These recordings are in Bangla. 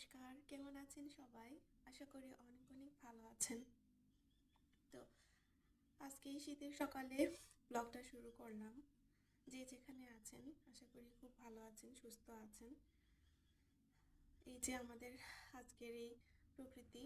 নমস্কার, কেমন আছেন সবাই? আশা করি অনেক অনেক ভালো আছেন। তো আজকে এই শীতের সকালে ব্লগটা শুরু করলাম। যে যেখানে আছেন আশা করি খুব ভালো আছেন, সুস্থ আছেন। এই যে আমাদের আজকের এই প্রকৃতি,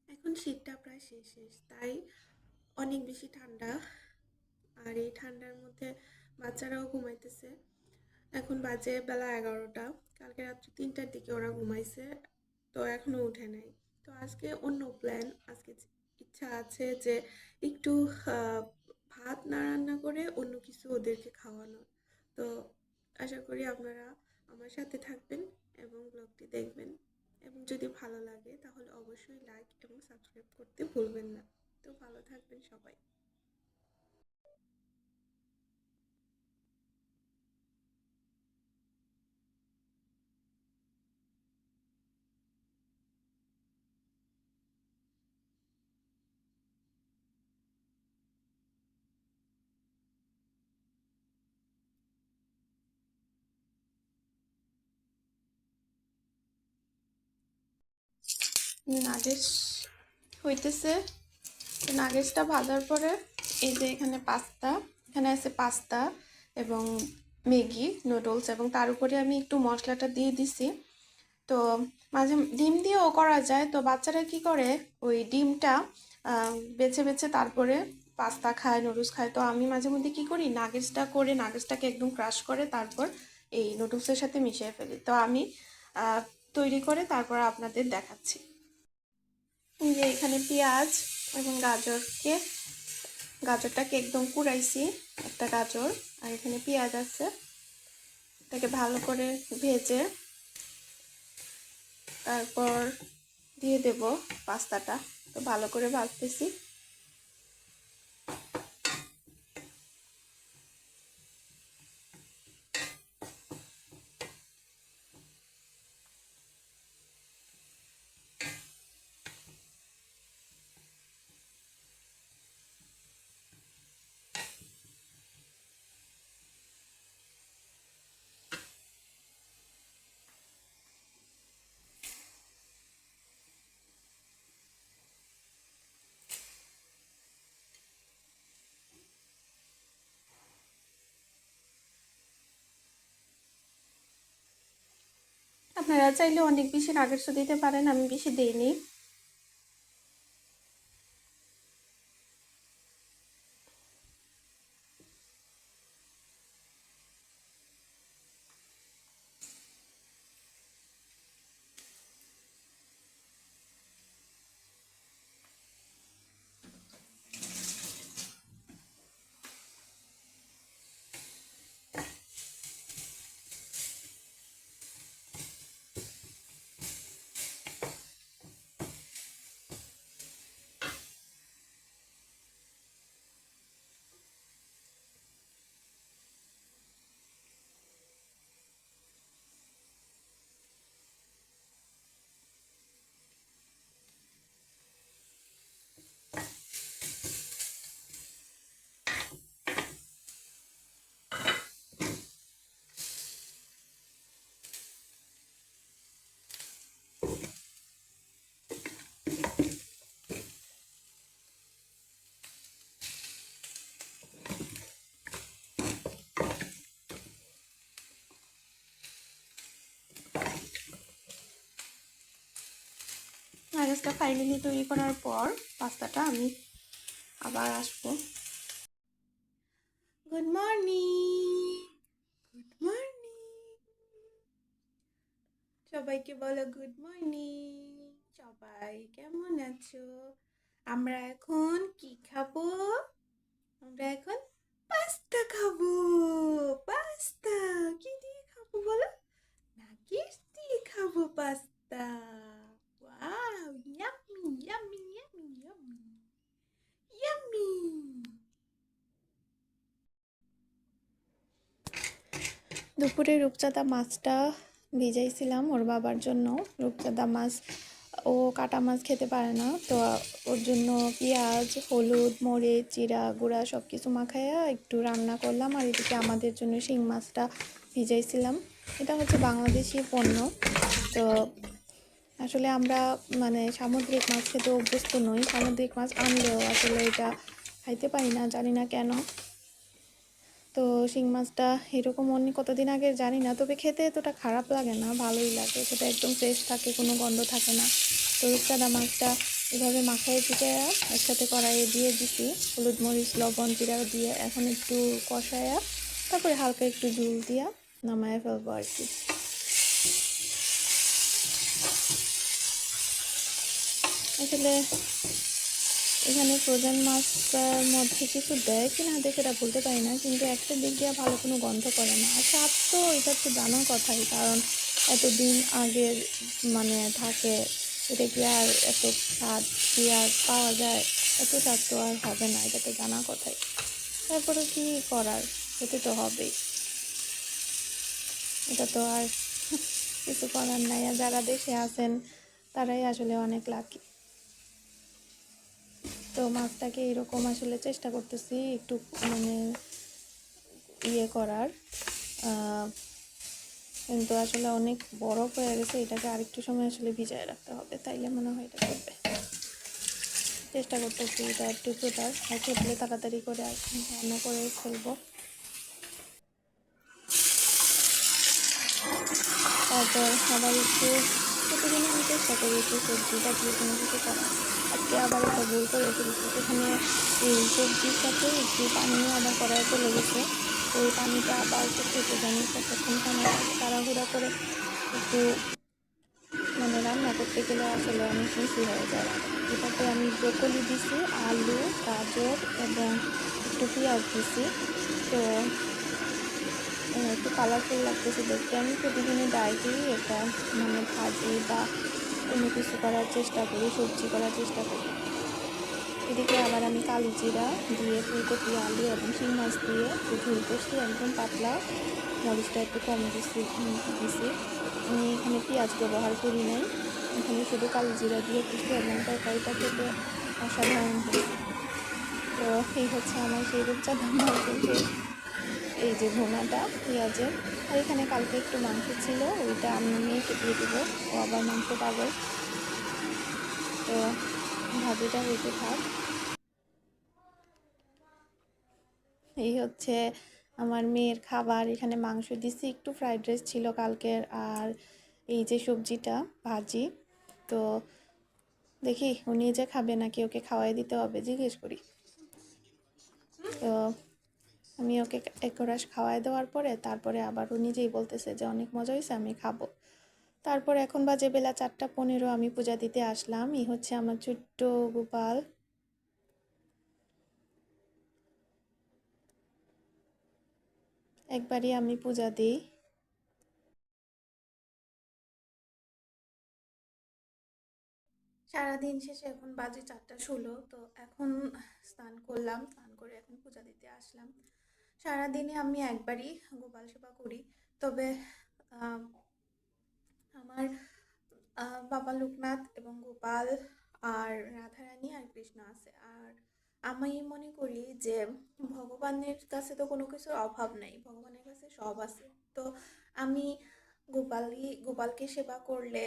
এখন শীতটা প্রায় শেষ, তাই অনেক বেশি ঠান্ডা। আর এই ঠান্ডার মধ্যে বাচ্চারাও ঘুমাইতেছে। এখন বাজে বেলা 11টা। কালকে রাত্রে 3টার দিকে ওরা ঘুমাইছে, তো এখনো উঠে নাই। তো আজকে অন্য প্ল্যান। আজকে ইচ্ছা আছে যে একটু ভাত না রান্না করে অন্য কিছু ওদেরকে খাওয়ানো। তো আশা করি আপনারা আমার সাথে থাকবেন এবং ব্লগটি দেখবেন, এবং যদি ভালো লাগে তাহলে অবশ্যই লাইক এবং সাবস্ক্রাইব করতে ভুলবেন না। তো ভালো থাকবেন সবাই। নাগেশ হইতেছে। নাগেটসটা ভাজার পরে এই যে এখানে আছে পাস্তা এবং ম্যাগি নুডলস, এবং তার উপরে আমি একটু মশলাটা দিয়ে দিছি। তো মাঝে ডিম দিয়েও করা যায়। তো বাচ্চারা কি করে, ওই ডিমটা বেছে বেছে তারপরে পাস্তা খায়, নুডলস খায়। তো আমি মাঝে মধ্যে কি করি, নাগেটসটাকে একদম ক্রাশ করে তারপর এই নুডলসের সাথে মিশিয়ে ফেলি। তো আমি তৈরি করে তারপর আপনাদের দেখাচ্ছি। এই যে এখানে পেঁয়াজ এবং গাজরটাকে একদম কুড়াইছি, একটা গাজর। আর এখানে পেঁয়াজ আছে, এটাকে ভালো করে ভেজে তারপর দিয়ে দেব পাস্তাটা। তো ভালো করে ভাজতেছি। আপনারা চাইলে অনেক বেশি নাগেটসও দিতে পারেন, আমি বেশি দেইনি। নাগেটসটা ফাইনালি তৈরি করার পর পাস্তাটা আমি আবার আসবো। গুড মর্নিং, গুড মর্নিং, সবাইকে বলো গুড মর্নিং। সবাই কেমন আছো? আমরা এখন কি খাবো? আমরা এখন পাস্তা খাবো। পাস্তা কি দিয়ে খাবো বলো? নাগেটস দিয়ে খাবো pasta. Wow, yummy yummy yummy yummy yummy. দুপুরে রূপচাঁদা মাছটা ভিজাইছিলাম ওর বাবার জন্য। রূপচাঁদা মাছ ও কাটা মাছ খেতে পারে না, তো ওর জন্য পেঁয়াজ, হলুদ, মরিচ, জিরা গুঁড়া সব কিছু মাখাইয়া একটু রান্না করলাম। আর এদিকে আমাদের জন্য শিং মাছটা ভিজাইছিলাম। এটা হচ্ছে বাংলাদেশি পণ্য। তো আসলে আমরা মানে সামুদ্রিক মাছ খেতে অভ্যস্ত নই, সামুদ্রিক মাছ আনলেও আসলে এটা খাইতে পারি না, জানি না কেন। তো শিং মাছটা এরকম অন্য কতদিন আগে জানি না, তবে খেতে এতটা খারাপ লাগে না, ভালোই লাগে, সেটা একদম ফ্রেশ থাকে, কোনো গন্ধ থাকে না। তো রূপচাঁদা মাছটা এভাবে মাখায় টিকায়া একসাথে কড়াইয়ে দিয়ে দিছি, হলুদ মরিচ লবণ জিরা দিয়ে এখন একটু কষায়া তারপরে হালকা একটু ঝুল দিয়া নামায় ফেলবো আর কি। আসলে এখানে ফ্রোজেন মাছটার মধ্যে কিছু দেয় কি না দেয় সেটা বলতে পারি না, কিন্তু একটা দিক দিয়ে ভালো কোনো গন্ধ করে না। আর স্বাদ তো এটা তো জানার কথাই, কারণ এতদিন আগের মানে থাকে, এটা কি আর এত স্বাদ কি আর পাওয়া যায়? এত স্বাদ তো আর হবে না, এটা তো জানার কথাই। তারপরে কি করার, খেতে তো হবেই, এটা তো আর কিছু করার নাই। আর যারা দেশে আছেন তারাই আসলে অনেক লাকি। তো মাছটাকে এরকম আসলে চেষ্টা করতেছি একটু মানে করার, কিন্তু আসলে অনেক বরফ হয়ে গেছে, এটাকে আরেকটু সময় আসলে ভিজায় রাখতে হবে, তাইলে মনে হয় এটা করবে। চেষ্টা করতেছি এটা একটু ছোটার, আর ছোটলে তাড়াতাড়ি করে আর রান্না করে ফেলবো। তারপর আবার একটু প্রতিদিন আমি চেষ্টা করি একটু সবজিটা দিয়ে কোনো কিছু করার। আজকে আবার একটা ভুল করে ফেলছি, সেখানে এই সবজির সাথে একটু পানিও আবার কড়াইতে লেগেছে। তো ওই পানিটা আবার শুকাইতে জানি কতক্ষণ সময় লাগে, তাড়াহুড়া করে একটু মানে রান্না করতে গেলে আসলে অনেক মিশি হয়ে যায় রান্না। এটাতে আমি ব্রোকলি দিছি, আলু, গাজর এবং একটু পেঁয়াজ দিছি। তো একটু কালারফুল লাগতেছে দেখতে। আমি প্রতিদিনই ডায়েটেই এটা মানে ভাজি বা কোনো কিছু করার চেষ্টা করি, সবজি করার চেষ্টা করি। এদিকে আবার আমি কালো জিরা দিয়ে ফুলকপি আলু এবং শিং মাছ দিয়ে একটু ঝোল করছি, একদম পাতলা, মরিচটা একটু কম দিছি। আমি এখানে পেঁয়াজ ব্যবহার করি নাই, এখানে শুধু কালো জিরা দিয়ে করছি এবং তরকারিটা খেতে অসাধারণ হয়েছে। তো এই হচ্ছে আমার সেই রূপচাঁদা মাছের সেই এই যে ভুনাটা পেঁয়াজের। আর এখানে কালকে একটু মাংস ছিল, ওইটা আমি মেয়েকে দিয়ে দেবো, ও আবার মাংস পাগল। তো ভাজিটা হইতে থাক। এই হচ্ছে আমার মেয়ের খাবার। এখানে মাংস দিছি, একটু ফ্রাইড রাইস ছিল কালকের, আর এই যে সবজিটা ভাজি। তো দেখি ও নিজে খাবে নাকি ওকে খাওয়াই দিতে হবে, জিজ্ঞেস করি। তো আমি ওকে এক গ্লাস খাওয়াই দেওয়ার পরে তারপরে আবার ও নিজেই বলতেছে যে অনেক মজা হয়েছে, আমি খাবো। তারপর এখন বাজে বেলা 4:15, আমি পূজা দিতে আসলাম। এই হচ্ছে আমার ছোট্ট গোপাল। একবারই আমি পূজা দিই। সারাদিন শেষে এখন বাজে 4:16, তো এখন স্নান করলাম, স্নান করে এখন পূজা দিতে আসলাম। সারাদিনে আমি একবারই গোপাল সেবা করি, তবে আহ, আমার বাবা লোকনাথ এবং গোপাল আর রাধারানী আর কৃষ্ণ আছে। আর আমি মনে করি যে ভগবানের কাছে তো কোনো কিছুর অভাব নাই, ভগবানের কাছে সব আছে। তো আমি গোপালকে সেবা করলে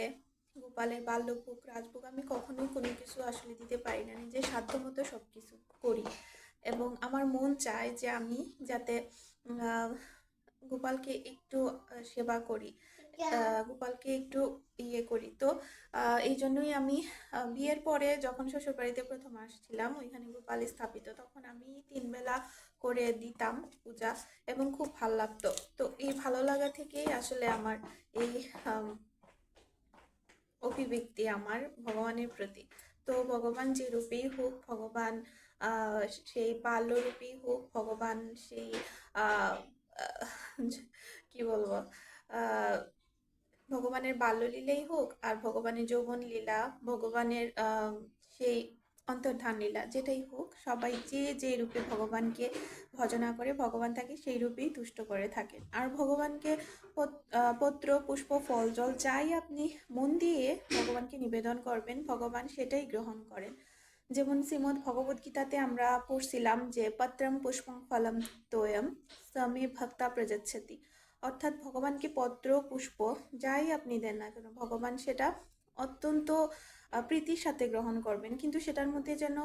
গোপালের বাল্যভোগ রাজভোগ আমি কখনোই কোনো কিছু আসলে দিতে পারি না, নিজের সাধ্য মতো সব কিছু করি। এবং আমার মন চায় যে আমি যাতে আহ, গোপালকে একটু সেবা করি, গোপালকে একটু করি। তো এই জন্যই আমি বিয়ের পরে যখন শ্বশুরবাড়িতে প্রথম আসছিলাম, ওইখানে গোপাল স্থাপিত, তখন আমি 3 বেলা করে দিতাম পূজা, এবং খুব ভালো লাগতো। তো এই ভালো লাগা থেকেই আসলে আমার এই আম, অভিব্যক্তি আমার ভগবানের প্রতি। তো ভগবান যে রূপেই হোক, ভগবান আহ, সেই বাল্যরূপেই হোক, ভগবান সেই আহ, আহ, কি বলবো, আহ, ভগবানের বাল্যলীলাই হোক আর ভগবানের যৌবন লীলা, ভগবানের সেই অন্তর্ধান লীলা যেটাই হোক, সবাই যে যে রূপে ভগবানকে ভজনা করে ভগবান তাকে সেই রূপেই তুষ্ট করে থাকেন। আর ভগবানকে পত্র পুষ্প ফল জল যাই আপনি মন দিয়ে ভগবানকে নিবেদন করবেন, ভগবান সেটাই গ্রহণ করেন। যেমন শ্রীমদ্ ভগবদ গীতাতে আমরা পড়ছিলাম যে পত্রম পুষ্পং ফলম তোয়ম সমে ভক্তা প্রযচ্ছতি, অর্থাৎ ভগবানকে পত্র পুষ্প যাই আপনি দেন না কেন ভগবান সেটা অত্যন্ত প্রীতির সাথে গ্রহণ করবেন, কিন্তু সেটার মধ্যে যেন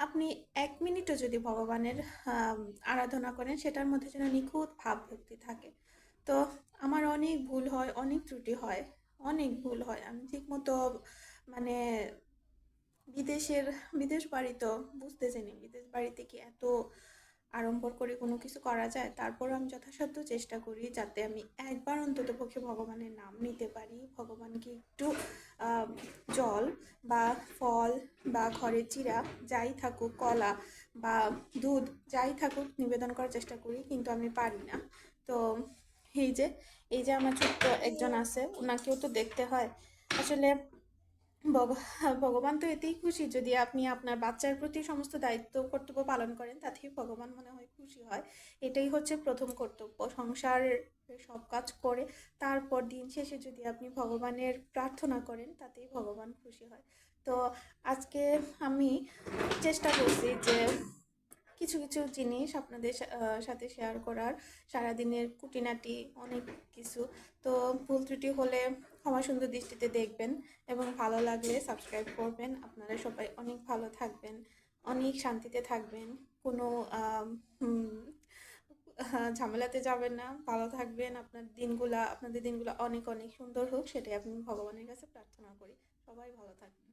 আপনি 1 মিনিটও যদি ভগবানের আরাধনা করেন সেটার মধ্যে যেন নিখুঁত ভাব ভক্তি থাকে। তো আমার অনেক ভুল হয়, অনেক ত্রুটি হয়, অনেক ভুল হয়, আমি ঠিক মতো মানে বিদেশ বাড়ি তো বুঝতে চাইনি, বিদেশ বাড়িতে কি এত আড়ম্বর করে কোনো কিছু করা যায়? তারপরও আমি যথাসাধ্য চেষ্টা করি যাতে আমি একবার অন্তত পক্ষে ভগবানের নাম নিতে পারি, ভগবানকে একটু আহ, জল বা ফল বা ঘরের চিরা যাই থাকুক, কলা বা দুধ যাই থাকুক নিবেদন করার চেষ্টা করি, কিন্তু আমি পারি না। তো এই যে এই যে আমার ছোট্ট একজন আছে, ওনাকেও তো দেখতে হয় আসলে। ভগবান তো এতেই খুশি যদি আপনি আপনার বাচ্চার প্রতি সমস্ত দায়িত্ব কর্তব্য পালন করেন, তাতেই ভগবান মনে হয় খুশি হয়। এটাই হচ্ছে প্রথম কর্তব্য, সংসারের সব কাজ করে তারপর দিন শেষে যদি আপনি ভগবানের প্রার্থনা করেন তাতেই ভগবান খুশি হয়। তো আজকে আমি চেষ্টা করছি যে কিছু কিছু জিনিস আপনাদের সাথে শেয়ার করার, সারাদিনের খুঁটিনাটি অনেক কিছু। তো ভুল ত্রুটি হলে ক্ষমা সুন্দর দৃষ্টিতে দেখবেন এবং ভালো লাগলে সাবস্ক্রাইব করবেন। আপনারা সবাই অনেক ভালো থাকবেন, অনেক শান্তিতে থাকবেন, কোনো ঝামেলাতে যাবেন না, ভালো থাকবেন। আপনাদের দিনগুলা অনেক অনেক সুন্দর হোক, সেটাই আপনি ভগবানের কাছে প্রার্থনা করি। সবাই ভালো থাকবেন।